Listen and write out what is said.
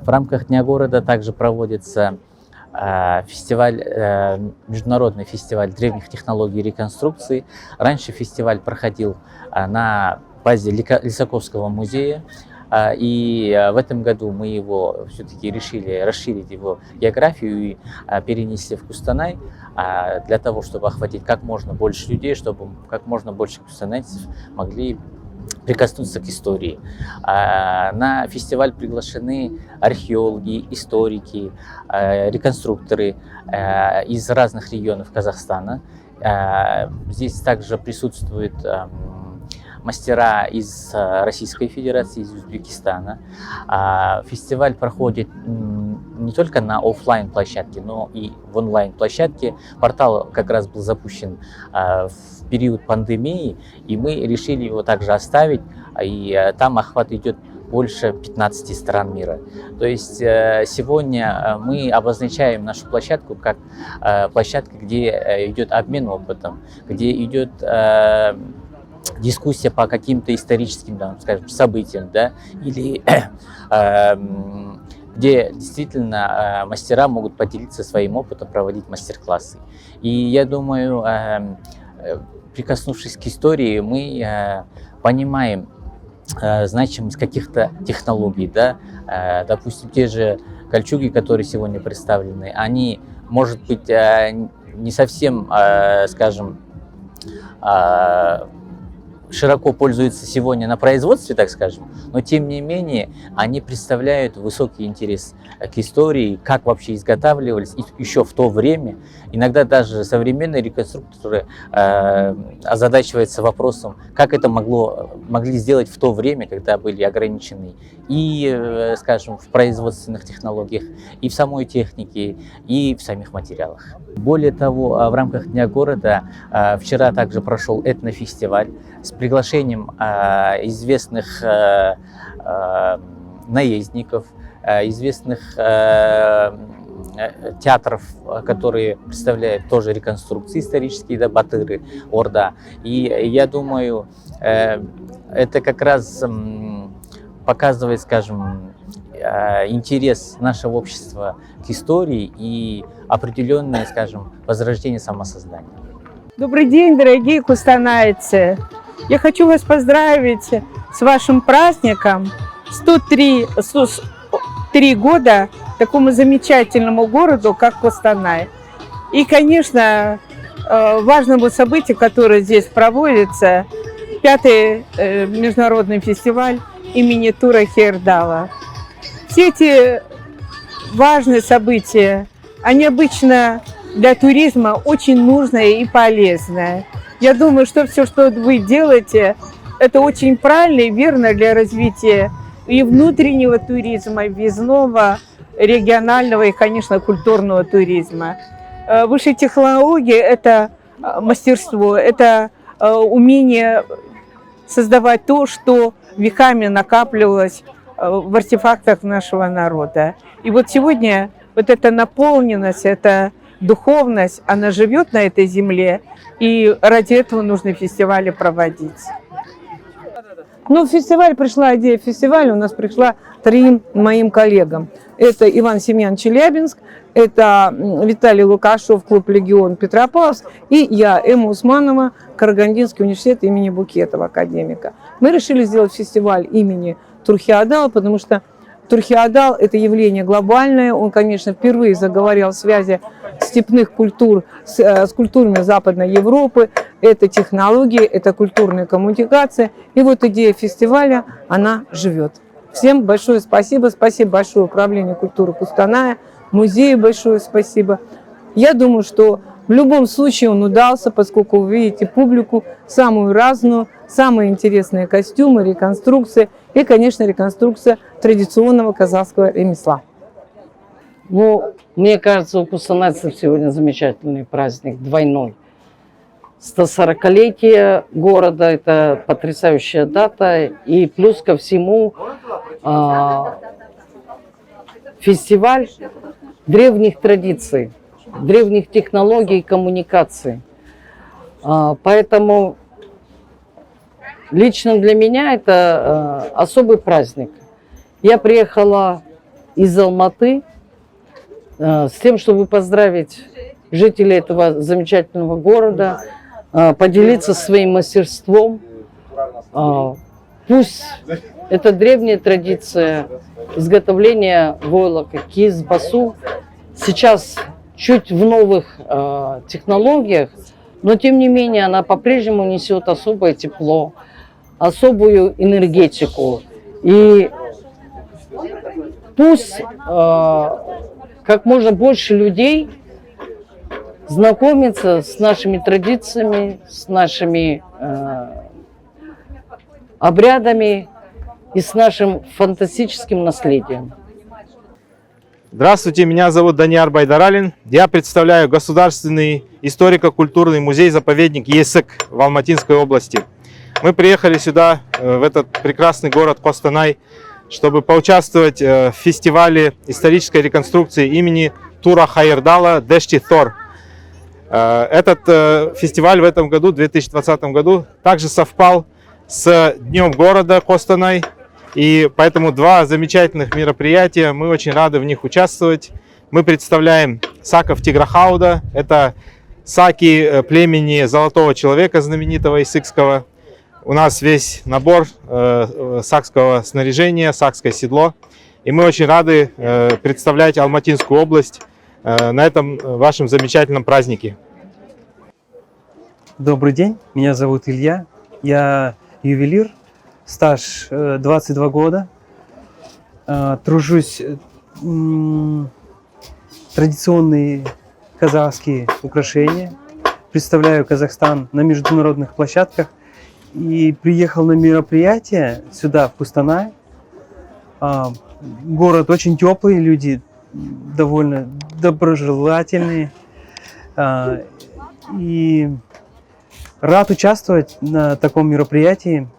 В рамках Дня города также проводится международный фестиваль древних технологий и реконструкции. Раньше фестиваль проходил на базе Лисаковского музея. И в этом году мы его все-таки решили расширить его географию и перенесли в Кустанай для того, чтобы охватить как можно больше людей, чтобы как можно больше кустанайцев могли прикоснуться к истории. На фестиваль приглашены археологи, историки, реконструкторы из разных регионов Казахстана. Здесь также присутствуют мастера из Российской Федерации, из Узбекистана. Фестиваль проходит не только на офлайн площадке, но и в онлайн площадке. Портал как раз был запущен в период пандемии, и мы решили его также оставить, и там охват идет больше 15 стран мира. То есть сегодня мы обозначаем нашу площадку как площадка, где идет обмен опытом, где идет дискуссия по каким-то историческим, скажем, событиям, да, или где действительно мастера могут поделиться своим опытом, проводить мастер-классы. И я думаю, прикоснувшись к истории, мы понимаем значимость каких-то технологий, да, допустим, те же кольчуги, которые сегодня представлены, они, может быть, не совсем, скажем, широко пользуются сегодня на производстве, так скажем, но тем не менее они представляют высокий интерес к истории, как вообще изготавливались еще в то время. Иногда даже современные реконструкторы озадачиваются вопросом, как это могли сделать в то время, когда были ограничены и, скажем, в производственных технологиях, и в самой технике, и в самих материалах. Более того, в рамках Дня города вчера также прошел этнофестиваль с приглашением известных наездников, известных театров, которые представляют тоже реконструкции исторические, да, Батыры, Орда. И я думаю, это как раз показывает, скажем, интерес нашего общества к истории и определенное, скажем, возрождение самосоздания. Добрый день, дорогие кустанайцы! Я хочу вас поздравить с вашим праздником. 103 года такому замечательному городу, как Кустанай. И, конечно, важному событию, которое здесь проводится, 5-й международный фестиваль имени Тура Хейердала. Все эти важные события, они обычно для туризма очень нужные и полезные. Я думаю, что все, что вы делаете, это очень правильно и верно для развития и внутреннего туризма, и въездного, регионального и, конечно, культурного туризма. Высшие технологии – это мастерство, это умение создавать то, что веками накапливалось в артефактах нашего народа. И вот сегодня вот эта наполненность, эта духовность, она живет на этой земле, и ради этого нужно фестивали проводить. Ну, в фестиваль пришла идея фестиваля, у нас пришла 3 моим коллегам. Это Иван Семьян, Челябинск, это Виталий Лукашов, клуб «Легион», Петропавловск, и я, Эмма Усманова, Карагандинский университет имени Букетова, академика. Мы решили сделать фестиваль имени Турхи-Адала, потому что Турхи-Адал – это явление глобальное. Он, конечно, впервые заговорил о связи степных культур с культурами Западной Европы. Это технологии, это культурная коммуникация. И вот идея фестиваля, она живет. Всем большое спасибо. Спасибо большое Управлению культуры Кустаная, музею большое спасибо. Я думаю, что в любом случае он удался, поскольку вы видите публику самую разную, самые интересные костюмы, реконструкции и, конечно, реконструкция традиционного казахского ремесла. Ну, мне кажется, у кустанайцев сегодня замечательный праздник, двойной. 140-летие города – это потрясающая дата. И плюс ко всему фестиваль древних традиций, древних технологий и коммуникаций. Поэтому лично для меня это особый праздник. Я приехала из Алматы с тем, чтобы поздравить жителей этого замечательного города, поделиться своим мастерством. Пусть это древняя традиция изготовления войлока, киз, басу, сейчас чуть в новых технологиях, но тем не менее она по-прежнему несет особое тепло, особую энергетику. И пусть как можно больше людей знакомиться с нашими традициями, с нашими обрядами и с нашим фантастическим наследием. Здравствуйте, меня зовут Даниар Байдаралин. Я представляю Государственный историко-культурный музей-заповедник ЕСЭК в Алматинской области. Мы приехали сюда, в этот прекрасный город Костанай, чтобы поучаствовать в фестивале исторической реконструкции имени Тура Хайырдала Дэшти Тор. Этот фестиваль в этом году, 2020 году, также совпал с Днем города Костанай. И поэтому два замечательных мероприятия, мы очень рады в них участвовать. Мы представляем саков Тиграхауда, это саки племени Золотого Человека, знаменитого исыкского. У нас весь набор сакского снаряжения, сакское седло. И мы очень рады представлять Алматинскую область на этом вашем замечательном празднике. Добрый день, меня зовут Илья, я ювелир, стаж 22 года, тружусь традиционные казахские украшения, представляю Казахстан на международных площадках и приехал на мероприятие сюда, в Костанай. Город очень теплый, люди довольно доброжелательные. И рад участвовать на таком мероприятии.